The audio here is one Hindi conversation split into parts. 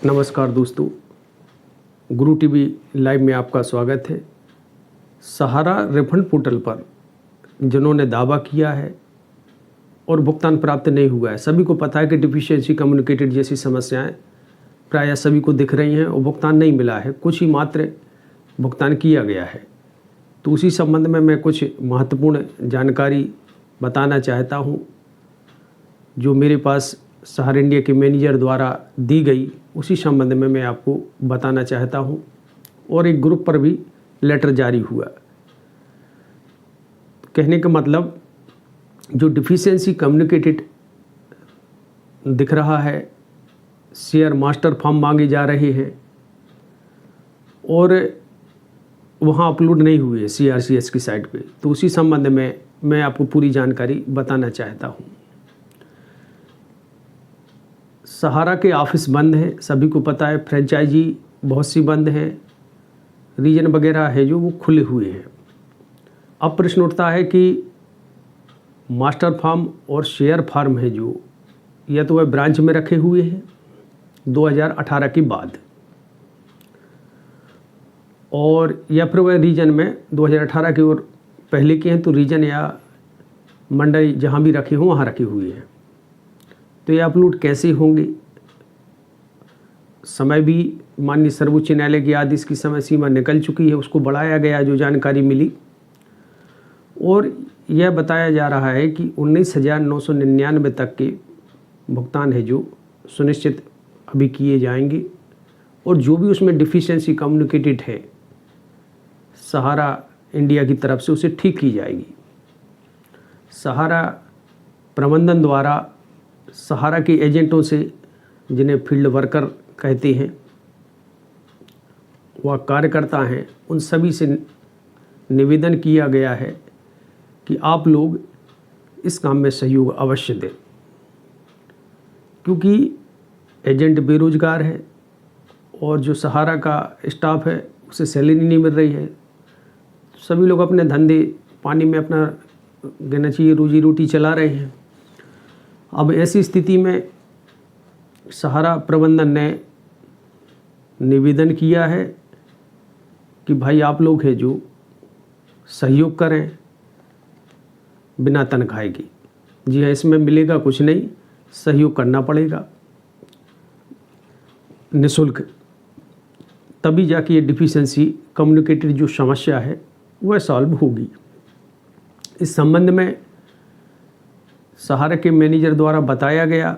नमस्कार दोस्तों, गुरु टीवी लाइव में आपका स्वागत है। सहारा रिफंड पोर्टल पर जिन्होंने दावा किया है और भुगतान प्राप्त नहीं हुआ है, सभी को पता है कि डिफिशियंसी कम्युनिकेटेड जैसी समस्याएं प्रायः सभी को दिख रही हैं और भुगतान नहीं मिला है, कुछ ही मात्र भुगतान किया गया है। तो उसी संबंध में मैं कुछ महत्वपूर्ण जानकारी बताना चाहता हूँ जो मेरे पास सहारा इंडिया के मैनेजर द्वारा दी गई, उसी संबंध में मैं आपको बताना चाहता हूं। और एक ग्रुप पर भी लेटर जारी हुआ। कहने का मतलब जो डिफिशियंसी कम्युनिकेटेड दिख रहा है, शेयर मास्टर फॉर्म मांगे जा रहे हैं और वहां अपलोड नहीं हुए CRCS की साइट पे, तो उसी संबंध में मैं आपको पूरी जानकारी बताना चाहता हूं। सहारा के ऑफिस बंद हैं, सभी को पता है। फ्रेंचाइजी बहुत सी बंद हैं, रीजन वगैरह है जो वो खुले हुए हैं। अब प्रश्न उठता है कि मास्टर फार्म और शेयर फार्म है जो, या तो वह ब्रांच में रखे हुए हैं 2018 के बाद, और या फिर वह रीजन में 2018 के और पहले के हैं, तो रीजन या मंडल जहाँ भी रखे हों वहाँ रखे हुए हैं। तो ये अपलोड कैसे होंगे? समय भी माननीय सर्वोच्च न्यायालय के आदेश की समय सीमा निकल चुकी है, उसको बढ़ाया गया जो जानकारी मिली। और यह बताया जा रहा है कि 19,999 तक के भुगतान है जो सुनिश्चित अभी किए जाएंगे, और जो भी उसमें डिफिशियंसी कम्युनिकेटेड है सहारा इंडिया की तरफ से, उसे ठीक की जाएगी। सहारा प्रबंधन द्वारा सहारा के एजेंटों से, जिन्हें फील्ड वर्कर कहते हैं, वह कार्यकर्ता हैं, उन सभी से निवेदन किया गया है कि आप लोग इस काम में सहयोग अवश्य दें, क्योंकि एजेंट बेरोजगार है और जो सहारा का स्टाफ है उसे सैलरी नहीं मिल रही है। सभी लोग अपने धंधे पानी में अपना कहना चाहिए रोजी रोटी चला रहे हैं। अब ऐसी स्थिति में सहारा प्रबंधन ने निवेदन किया है कि भाई आप लोग है जो सहयोग करें बिना तनख्वाह की। जी हाँ, इसमें मिलेगा कुछ नहीं, सहयोग करना पड़ेगा निःशुल्क, तभी जाके ये डिफिशियंसी कम्युनिकेटेड जो समस्या है वह सॉल्व होगी। इस संबंध में सहारा के मैनेजर द्वारा बताया गया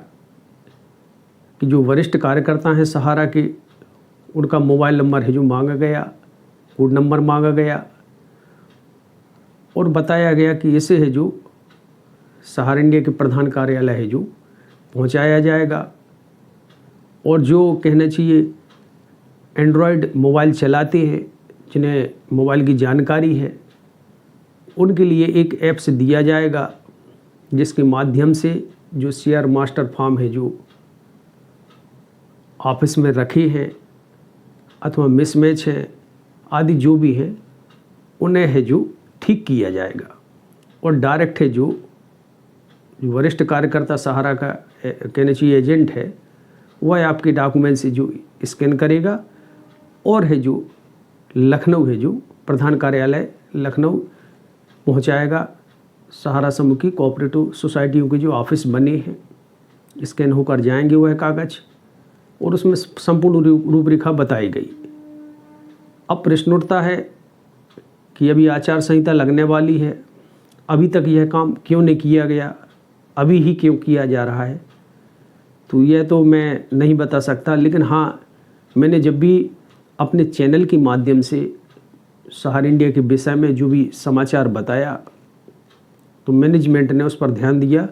कि जो वरिष्ठ कार्यकर्ता हैं सहारा के, उनका मोबाइल नंबर है जो मांगा गया, कोड नंबर मांगा गया, और बताया गया कि इसे है जो सहारा इंडिया के प्रधान कार्यालय है जो पहुंचाया जाएगा। और जो कहना चाहिए एंड्रॉयड मोबाइल चलाते हैं, जिन्हें मोबाइल की जानकारी है, उनके लिए एक ऐप्स दिया जाएगा जिसके माध्यम से जो शेयर मास्टर फार्म है जो ऑफिस में रखे हैं अथवा मिसमैच है आदि जो भी है, उन्हें है जो ठीक किया जाएगा। और डायरेक्ट है जो वरिष्ठ कार्यकर्ता सहारा का कहना चाहिए एजेंट है, वह आपके डॉक्यूमेंट से जो स्कैन करेगा और है जो लखनऊ है जो प्रधान कार्यालय लखनऊ पहुंचाएगा। सहारा समूह की कोऑपरेटिव सोसाइटियों के जो ऑफिस बने हैं, स्कैन होकर जाएंगे वह कागज़, और उसमें संपूर्ण रूपरेखा बताई गई। अब प्रश्न उठता है कि अभी आचार संहिता लगने वाली है, अभी तक यह काम क्यों नहीं किया गया, अभी ही क्यों किया जा रहा है? तो यह तो मैं नहीं बता सकता, लेकिन हाँ, मैंने जब भी अपने चैनल के माध्यम से सहारा इंडिया के विषय में जो भी समाचार बताया, तो मैनेजमेंट ने उस पर ध्यान दिया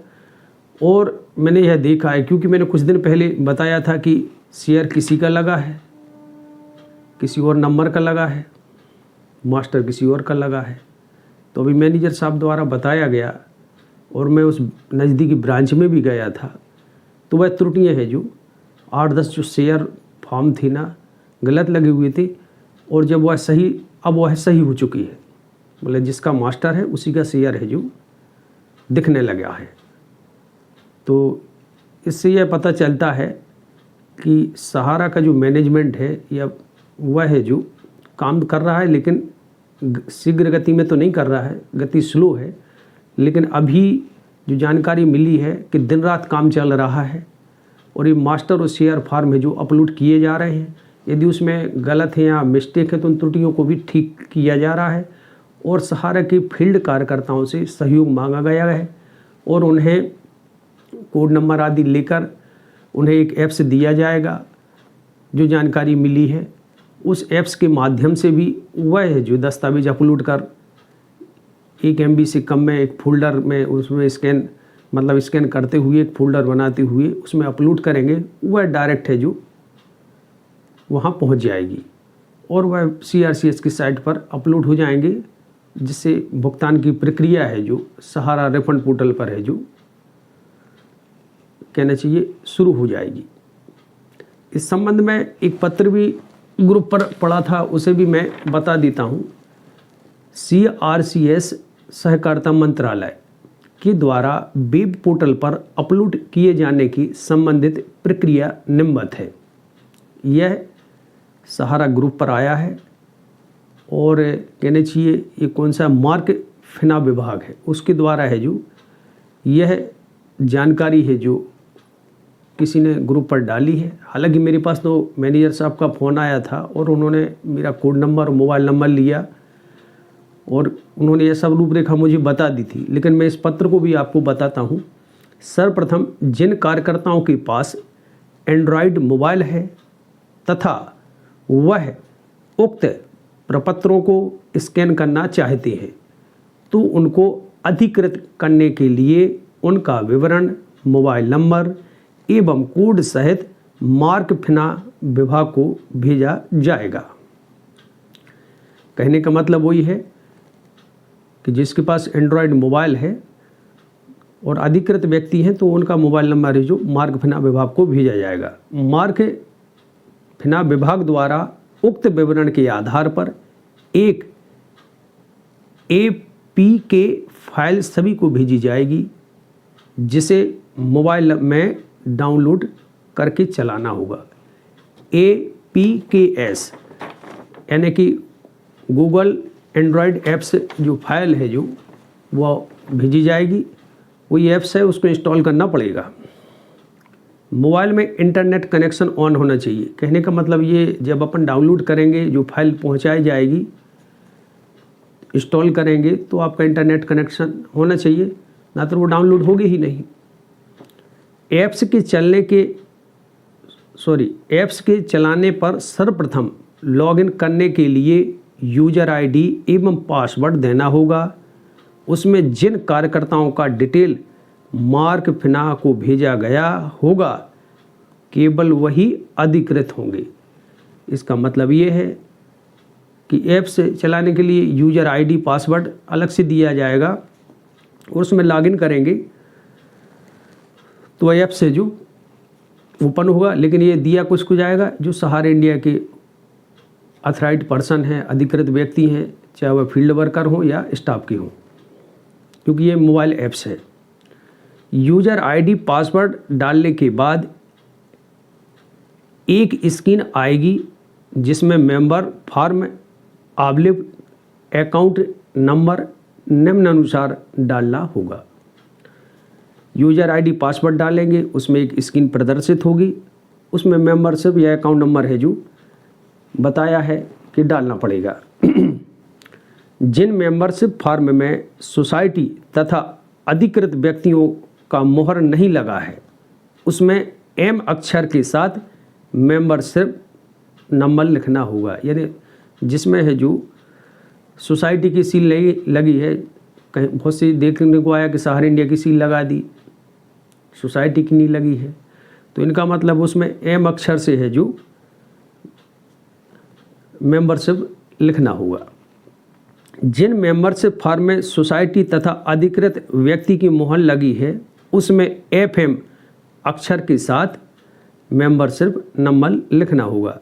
और मैंने यह देखा है, क्योंकि मैंने कुछ दिन पहले बताया था कि शेयर किसी का लगा है, किसी और नंबर का लगा है, मास्टर किसी और का लगा है। तो अभी मैनेजर साहब द्वारा बताया गया और मैं उस नज़दीकी ब्रांच में भी गया था, तो वह त्रुटियाँ हैं जो 8-10 जो शेयर फॉर्म थी ना, गलत लगे हुए थे, और जब वह सही, अब वह सही हो चुकी है, मतलब जिसका मास्टर है उसी का शेयर है जो दिखने लगा है। तो इससे यह पता चलता है कि सहारा का जो मैनेजमेंट है या वह है जो काम कर रहा है, लेकिन शीघ्र गति में तो नहीं कर रहा है, गति स्लो है। लेकिन अभी जो जानकारी मिली है कि दिन रात काम चल रहा है और ये मास्टर और शेयर फार्म है जो अपलोड किए जा रहे हैं। यदि उसमें गलत है या मिस्टेक है तो उन त्रुटियों को भी ठीक किया जा रहा है और सहारा के फील्ड कार्यकर्ताओं से सहयोग मांगा गया है और उन्हें कोड नंबर आदि लेकर उन्हें एक ऐप्स दिया जाएगा। जो जानकारी मिली है उस ऐप्स के माध्यम से भी वह है जो दस्तावेज अपलोड कर 1 MB से कम में एक फोल्डर में उसमें स्कैन करते हुए एक फोल्डर बनाते हुए उसमें अपलोड करेंगे, वह डायरेक्ट है जो वहाँ पहुँच जाएगी और वह CRCS की साइट पर अपलोड हो जाएंगे, जिससे भुगतान की प्रक्रिया है जो सहारा रिफंड पोर्टल पर है जो कहना चाहिए शुरू हो जाएगी। इस संबंध में एक पत्र भी ग्रुप पर पड़ा था, उसे भी मैं बता देता हूँ। CRCS सहकारिता मंत्रालय के द्वारा वेब पोर्टल पर अपलोड किए जाने की संबंधित प्रक्रिया निम्नवत है। यह सहारा ग्रुप पर आया है और कहना चाहिए ये कौन सा मार्क फिना विभाग है उसके द्वारा है जो यह जानकारी है जो किसी ने ग्रुप पर डाली है। हालांकि मेरे पास तो मैनेजर साहब का फ़ोन आया था और उन्होंने मेरा कोड नंबर और मोबाइल नंबर लिया और उन्होंने यह सब रूपरेखा मुझे बता दी थी, लेकिन मैं इस पत्र को भी आपको बताता हूँ। सर्वप्रथम जिन कार्यकर्ताओं के पास एंड्रॉयड मोबाइल है तथा वह उक्त प्रपत्रों को स्कैन करना चाहते हैं तो उनको अधिकृत करने के लिए उनका विवरण, मोबाइल नंबर एवं कोड सहित मार्क फिना विभाग को भेजा जाएगा। कहने का मतलब वही है कि जिसके पास एंड्रॉयड मोबाइल है और अधिकृत व्यक्ति हैं तो उनका मोबाइल नंबर है जो मार्क फिना विभाग को भेजा जाएगा। मार्क फिना विभाग द्वारा उक्त विवरण के आधार पर एक APK फाइल सभी को भेजी जाएगी, जिसे मोबाइल में डाउनलोड करके चलाना होगा। APKS यानी कि गूगल एंड्रॉयड ऐप्स जो फाइल है जो वो भेजी जाएगी। वही ऐप्स है उसको इंस्टॉल करना पड़ेगा। मोबाइल में इंटरनेट कनेक्शन ऑन होना चाहिए। कहने का मतलब ये जब अपन डाउनलोड करेंगे जो फाइल पहुंचाई जाएगी, इंस्टॉल करेंगे तो आपका इंटरनेट कनेक्शन होना चाहिए, ना तो वो डाउनलोड होगी ही नहीं। ऐप्स के चलाने पर सर्वप्रथम लॉगिन करने के लिए यूजर ID एवं पासवर्ड देना होगा। उसमें जिन कार्यकर्ताओं का डिटेल मार्क फिना को भेजा गया होगा केवल वही अधिकृत होंगे। इसका मतलब ये है कि ऐप्स चलाने के लिए यूजर ID पासवर्ड अलग से दिया जाएगा और उसमें लॉगिन करेंगे तो ऐप से जो ओपन होगा। लेकिन ये दिया कुछ जाएगा जो सहारा इंडिया के अथराइज्ड पर्सन हैं, अधिकृत व्यक्ति हैं, चाहे वह फील्ड वर्कर हो या स्टाफ के हों, क्योंकि ये मोबाइल ऐप्स है। यूजर ID पासवर्ड डालने के बाद एक स्क्रीन आएगी जिसमें मेंबर फॉर्म अकाउंट नंबर निम्नानुसार डालना होगा। यूजर ID पासवर्ड डालेंगे, उसमें एक स्क्रीन प्रदर्शित होगी, उसमें मेंबरशिप या अकाउंट नंबर है जो बताया है कि डालना पड़ेगा। जिन मेंबरशिप फॉर्म में सोसाइटी तथा अधिकृत व्यक्तियों का मोहर नहीं लगा है उसमें M अक्षर के साथ मेंबरशिप नंबर लिखना होगा। यानी जिसमें है जो सोसाइटी की सील लगी है, कहीं बहुत सी देखने को आया कि सहारा इंडिया की सील लगा दी, सोसाइटी की नहीं लगी है, तो इनका मतलब उसमें M अक्षर से है जो मेंबरशिप लिखना होगा। जिन मेंबरशिप फॉर्म में सोसाइटी तथा अधिकृत व्यक्ति की मोहर लगी है उसमें FM अक्षर के साथ मेंबरशिप नंबर लिखना होगा।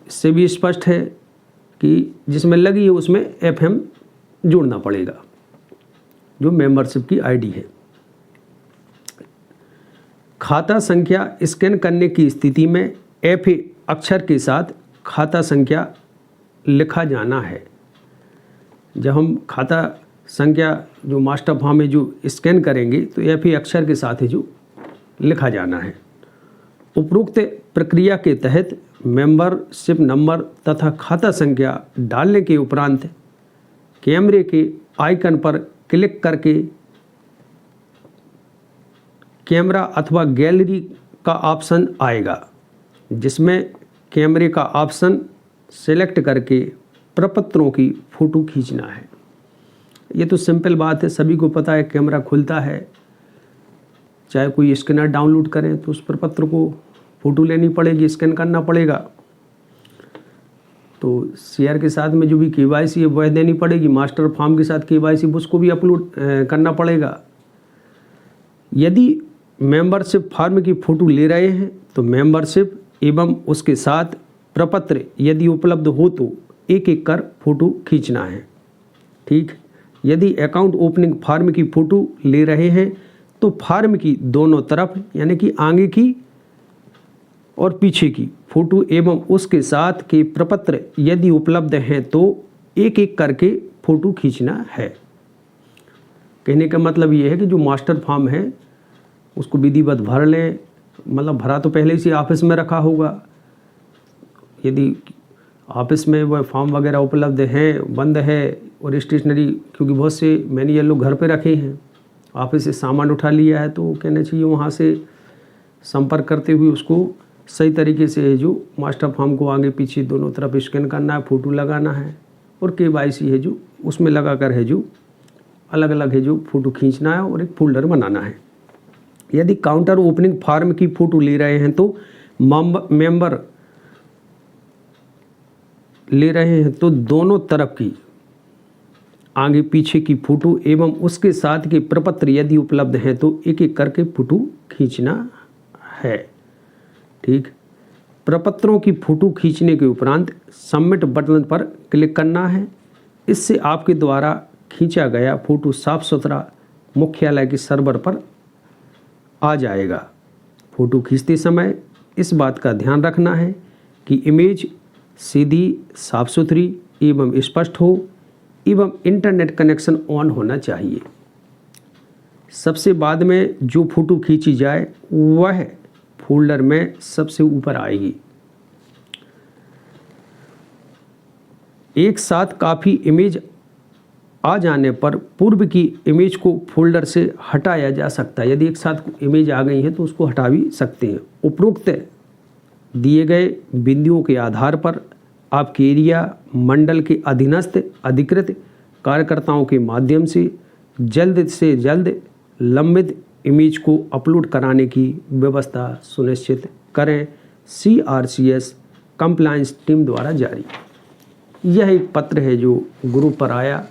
इससे भी स्पष्ट है कि जिसमें लगी है उसमें FM जोड़ना पड़ेगा जो मेंबरशिप की ID है। खाता संख्या स्कैन करने की स्थिति में FA अक्षर के साथ खाता संख्या लिखा जाना है। जब हम खाता संख्या जो मास्टर फॉर्म में जो स्कैन करेंगे तो FA अक्षर के साथ ही जो लिखा जाना है। उपरोक्त प्रक्रिया के तहत मेंबरशिप नंबर तथा खाता संख्या डालने के उपरांत कैमरे के आइकन पर क्लिक करके कैमरा अथवा गैलरी का ऑप्शन आएगा, जिसमें कैमरे का ऑप्शन सेलेक्ट करके प्रपत्रों की फ़ोटो खींचना है। ये तो सिंपल बात है, सभी को पता है। कैमरा खुलता है, चाहे कोई स्कैनर डाउनलोड करें तो उस प्रपत्र को फ़ोटो लेनी पड़ेगी, स्कैन करना पड़ेगा। तो शेयर के साथ में जो भी KYC है वह देनी पड़ेगी, मास्टर फॉर्म के साथ KYC उसको भी अपलोड करना पड़ेगा। यदि मेंबरशिप फॉर्म की फ़ोटो ले रहे हैं तो मेंबरशिप एवं उसके साथ प्रपत्र यदि उपलब्ध हो तो एक एक कर फ़ोटो खींचना है। ठीक। यदि अकाउंट ओपनिंग फॉर्म की फ़ोटो ले रहे हैं तो फॉर्म की दोनों तरफ यानी कि आगे की और पीछे की फ़ोटो एवं उसके साथ के प्रपत्र यदि उपलब्ध हैं तो एक एक करके फ़ोटो खींचना है। कहने का मतलब ये है कि जो मास्टर फॉर्म है उसको विधिवत भर लें, मतलब भरा तो पहले से ऑफिस में रखा होगा। यदि ऑफिस में वह फॉर्म वगैरह उपलब्ध हैं, बंद है और स्टेशनरी, क्योंकि बहुत से मैनेजर लोग घर पे रखे हैं, ऑफिस से सामान उठा लिया है, तो कहना चाहिए वहाँ से संपर्क करते हुए उसको सही तरीके से जो मास्टर फॉर्म को आगे पीछे दोनों तरफ स्कैन करना है, फ़ोटो लगाना है और KYC है जो उसमें लगा कर है जो अलग अलग है जो फ़ोटो खींचना है और एक फोल्डर बनाना है। यदि काउंटर ओपनिंग फॉर्म की फ़ोटो ले रहे हैं तो मेंबर ले रहे हैं तो दोनों तरफ की आगे पीछे की फ़ोटो एवं उसके साथ के प्रपत्र यदि उपलब्ध हैं तो एक एक करके फ़ोटो खींचना है। ठीक। प्रपत्रों की फ़ोटो खींचने के उपरांत सबमिट बटन पर क्लिक करना है। इससे आपके द्वारा खींचा गया फ़ोटो साफ सुथरा मुख्यालय के सर्वर पर आ जाएगा। फ़ोटो खींचते समय इस बात का ध्यान रखना है कि इमेज सीधी, साफ सुथरी एवं स्पष्ट हो एवं इंटरनेट कनेक्शन ऑन होना चाहिए। सबसे बाद में जो फ़ोटो खींची जाए वह फोल्डर में सबसे ऊपर आएगी। एक साथ काफ़ी इमेज आ जाने पर पूर्व की इमेज को फोल्डर से हटाया जा सकता है। यदि एक साथ इमेज आ गई है तो उसको हटा भी सकते हैं। उपरोक्त दिए गए बिंदुओं के आधार पर आपके एरिया मंडल के अधीनस्थ अधिकृत कार्यकर्ताओं के माध्यम से जल्द लंबित इमेज को अपलोड कराने की व्यवस्था सुनिश्चित करें। CRCS कंप्लायंस टीम द्वारा जारी। यह एक पत्र है जो ग्रुप पर आया।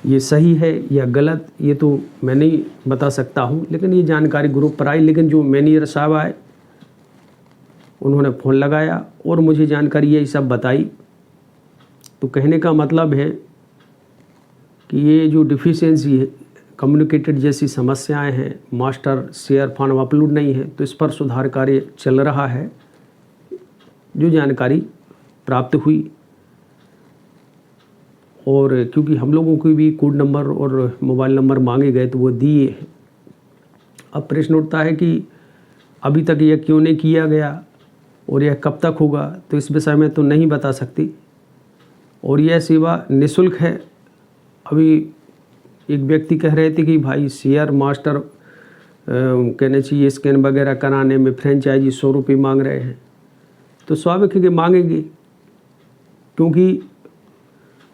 ये सही है या गलत ये तो मैं नहीं बता सकता हूँ, लेकिन ये जानकारी ग्रुप पर आई। लेकिन जो मैनेजर साहब आए उन्होंने फ़ोन लगाया और मुझे जानकारी यही सब बताई। तो कहने का मतलब है कि ये जो डिफिशियंसी है, कम्युनिकेटेड जैसी समस्याएं हैं, मास्टर शेयर फॉर्म अपलोड नहीं है, तो इस पर सुधार कार्य चल रहा है। जो जानकारी प्राप्त हुई और क्योंकि हम लोगों को भी कोड नंबर और मोबाइल नंबर मांगे गए तो वो दिए हैं। अब प्रश्न उठता है कि अभी तक यह क्यों नहीं किया गया और यह कब तक होगा, तो इस विषय में तो नहीं बता सकती। और यह सेवा निःशुल्क है। अभी एक व्यक्ति कह रहे थे कि भाई शेयर मास्टर कहना चाहिए स्कैन वगैरह कराने में फ्रेंचाइजी 100 रुपये मांग रहे हैं, तो स्वाभाविक है कि मांगेंगे, क्योंकि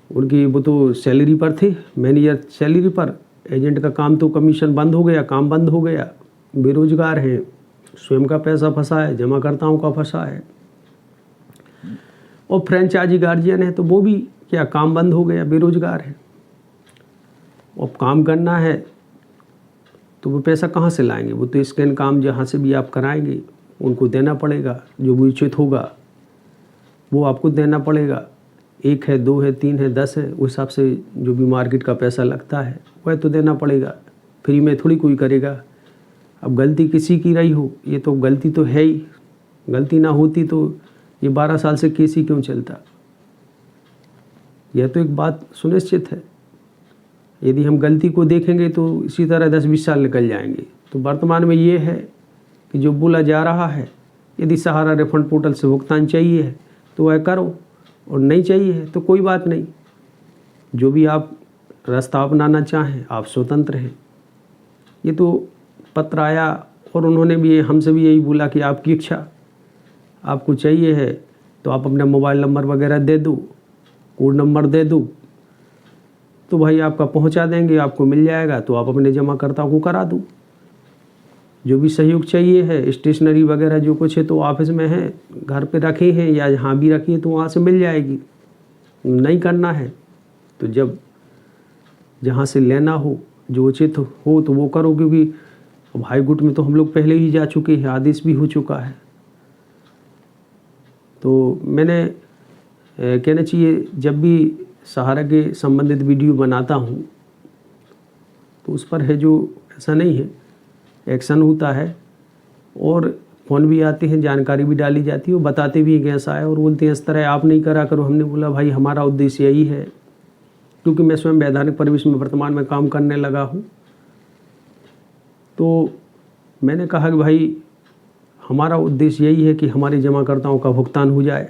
उनकी वो तो सैलरी पर थे, मैनेजर सैलरी पर, एजेंट का काम तो कमीशन बंद हो गया, काम बंद हो गया, बेरोजगार हैं, स्वयं का पैसा फंसा है, जमाकर्ताओं का फंसा है। और फ्रेंचाइजी गार्जियन है तो वो भी क्या काम बंद हो गया, बेरोजगार है। अब काम करना है तो वो पैसा कहाँ से लाएंगे? वो तो स्कैन काम जहाँ से भी आप कराएंगे उनको देना पड़ेगा, जो भी उचित होगा वो आपको देना पड़ेगा। 1 है, 2 है, 3 है, 10 है, उस हिसाब से जो भी मार्केट का पैसा लगता है वह तो देना पड़ेगा। फ्री में थोड़ी कोई करेगा। अब गलती किसी की रही हो, ये तो गलती तो है ही, गलती ना होती तो ये 12 साल से केस ही क्यों चलता। यह तो एक बात सुनिश्चित है, यदि हम गलती को देखेंगे तो इसी तरह 10-20 साल निकल जाएंगे। तो वर्तमान में ये है कि जो बोला जा रहा है, यदि सहारा रिफंड पोर्टल से भुगतान चाहिए है तो वह करो, और नहीं चाहिए है तो कोई बात नहीं, जो भी आप रास्ता अपनाना चाहें आप स्वतंत्र हैं। ये तो पत्र आया और उन्होंने भी हमसे भी यही बोला कि आपकी इच्छा, आपको चाहिए है तो आप अपना मोबाइल नंबर वगैरह दे दो, कोड नंबर दे दो, तो भाई आपका पहुंचा देंगे, आपको मिल जाएगा, तो आप अपने जमाकर्ताओं को करा दो। जो भी सहयोग चाहिए है, स्टेशनरी वगैरह जो कुछ है तो ऑफिस में है, घर पे रखे हैं या जहाँ भी रखी है तो वहाँ से मिल जाएगी। नहीं करना है तो जब जहाँ से लेना हो, जो उचित हो तो वो करो, क्योंकि अब हाई कोर्ट में तो हम लोग पहले ही जा चुके हैं, आदेश भी हो चुका है। तो मैंने कहना चाहिए जब भी सहारा के संबंधित वीडियो बनाता हूँ तो उस पर है जो ऐसा नहीं है, एक्शन होता है और फ़ोन भी आते हैं, जानकारी भी डाली जाती है, वो बताते भी हैं कि ऐसा है और बोलते हैं इस तरह आप नहीं करा करो। हमने बोला भाई हमारा उद्देश्य यही है, क्योंकि मैं स्वयं वैधानिक परिवेश में वर्तमान में काम करने लगा हूँ, तो मैंने कहा कि भाई हमारा उद्देश्य यही है कि हमारे जमाकर्ताओं का भुगतान हो जाए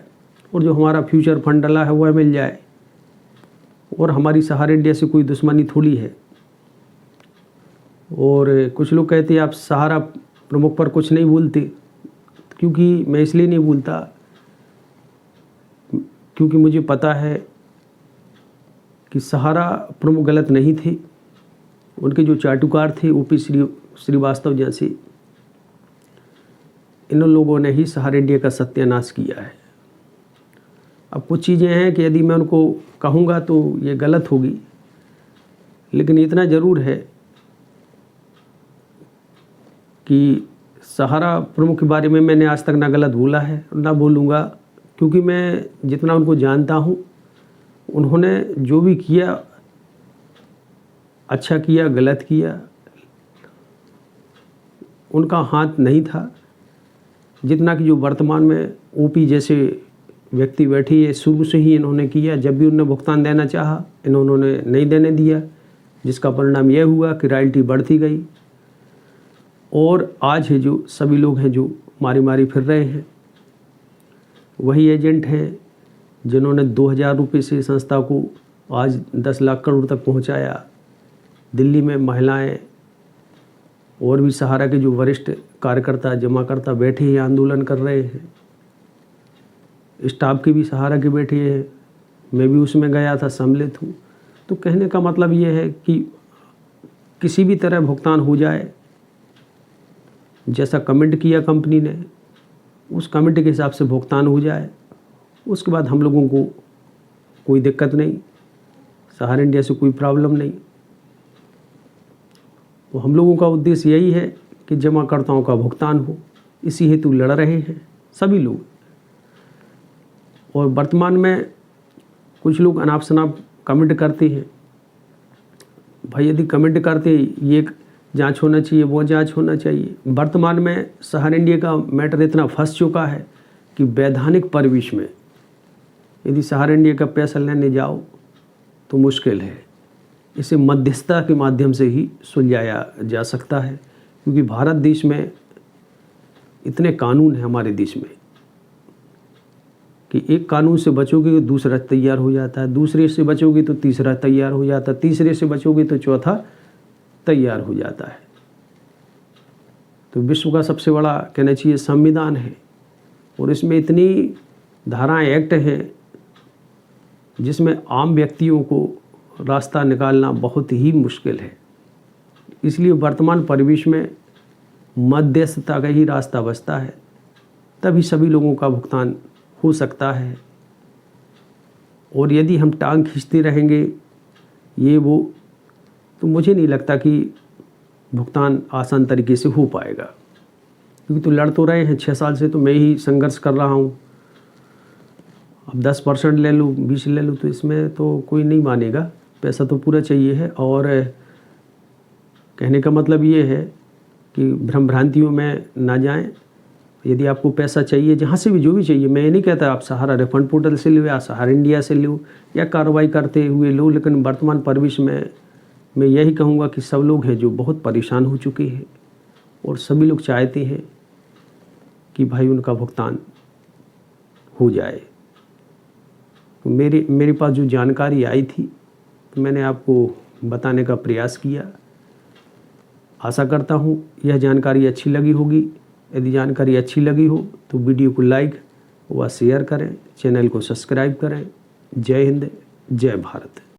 और जो हमारा फ्यूचर फंड डला है वह मिल जाए, और हमारी सहारा इंडिया से कोई दुश्मनी थोड़ी है। और कुछ लोग कहते हैं आप सहारा प्रमुख पर कुछ नहीं बोलते, क्योंकि मैं इसलिए नहीं बोलता क्योंकि मुझे पता है कि सहारा प्रमुख गलत नहीं थे। उनके जो चाटुकार थे ओपी श्रीवास्तव जैसे, इन लोगों ने ही सहारा इंडिया का सत्यानाश किया है। अब कुछ चीज़ें हैं कि यदि मैं उनको कहूँगा तो ये गलत होगी, लेकिन इतना ज़रूर है कि सहारा प्रमुख के बारे में मैंने आज तक ना गलत बोला है और ना बोलूँगा, क्योंकि मैं जितना उनको जानता हूँ उन्होंने जो भी किया अच्छा किया गलत किया, उनका हाथ नहीं था। जितना कि जो वर्तमान में ओपी जैसे व्यक्ति बैठी है, शुरू से ही इन्होंने किया। जब भी उन्होंने भुगतान देना चाहा इन्होंने नहीं देने दिया, जिसका परिणाम यह हुआ कि रॉयल्टी बढ़ती गई। और आज है जो सभी लोग हैं जो मारी मारी फिर रहे हैं, वही एजेंट हैं जिन्होंने 2000 रुपये से संस्था को आज 10 लाख करोड़ तक पहुंचाया। दिल्ली में महिलाएं और भी सहारा के जो वरिष्ठ कार्यकर्ता जमाकर्ता बैठे हैं, आंदोलन कर रहे हैं। स्टाफ के भी सहारा के बैठे हैं, मैं भी उसमें गया था, सम्मिलित हूँ। तो कहने का मतलब ये है कि किसी भी तरह भुगतान हो जाए, जैसा कमेंट किया कंपनी ने उस कमेंट के हिसाब से भुगतान हो जाए, उसके बाद हम लोगों को कोई दिक्कत नहीं, सहारा इंडिया से कोई प्रॉब्लम नहीं। तो हम लोगों का उद्देश्य यही है कि जमाकर्ताओं का भुगतान हो, इसी हेतु लड़ रहे हैं सभी लोग। और वर्तमान में कुछ लोग अनाप शनाप कमेंट करते हैं, भाई यदि कमेंट करते ये जांच होना चाहिए वो जांच होना चाहिए। वर्तमान में सहारा इंडिया का मैटर इतना फंस चुका है कि वैधानिक परिवेश में यदि सहारा इंडिया का पैसा लेने जाओ तो मुश्किल है। इसे मध्यस्थता के माध्यम से ही सुलझाया जा सकता है, क्योंकि भारत देश में इतने कानून हैं हमारे देश में कि एक कानून से बचोगे तो दूसरा तैयार हो जाता है, दूसरे से बचोगे तो तीसरा तैयार हो जाता है, तीसरे से बचोगे तो चौथा तैयार हो जाता है। तो विश्व का सबसे बड़ा कहना चाहिए संविधान है, और इसमें इतनी धाराएं एक्ट हैं जिसमें आम व्यक्तियों को रास्ता निकालना बहुत ही मुश्किल है। इसलिए वर्तमान परिवेश में मध्यस्थता का ही रास्ता बचता है, तभी सभी लोगों का भुगतान हो सकता है। और यदि हम टांग खींचते रहेंगे ये वो, तो मुझे नहीं लगता कि भुगतान आसान तरीके से हो पाएगा, क्योंकि तो लड़ तो रहे हैं 6 साल से, तो मैं ही संघर्ष कर रहा हूँ। अब 10% ले लूँ 20 ले लूँ तो इसमें तो कोई नहीं मानेगा, पैसा तो पूरा चाहिए है। और कहने का मतलब ये है कि भ्रम भ्रांतियों में ना जाएं। यदि आपको पैसा चाहिए जहाँ से भी जो भी चाहिए, मैं ये नहीं कहता आप सहारा रिफंड पोर्टल से लो या सहारा इंडिया से लो या कार्रवाई करते हुए लो, लेकिन वर्तमान परिवेश में मैं यही कहूँगा कि सब लोग हैं जो बहुत परेशान हो चुके हैं और सभी लोग चाहते हैं कि भाई उनका भुगतान हो जाए। तो मेरे पास जो जानकारी आई थी तो मैंने आपको बताने का प्रयास किया। आशा करता हूँ यह जानकारी अच्छी लगी होगी। यदि जानकारी अच्छी लगी हो तो वीडियो को लाइक व शेयर करें, चैनल को सब्सक्राइब करें। जय हिंद, जय भारत।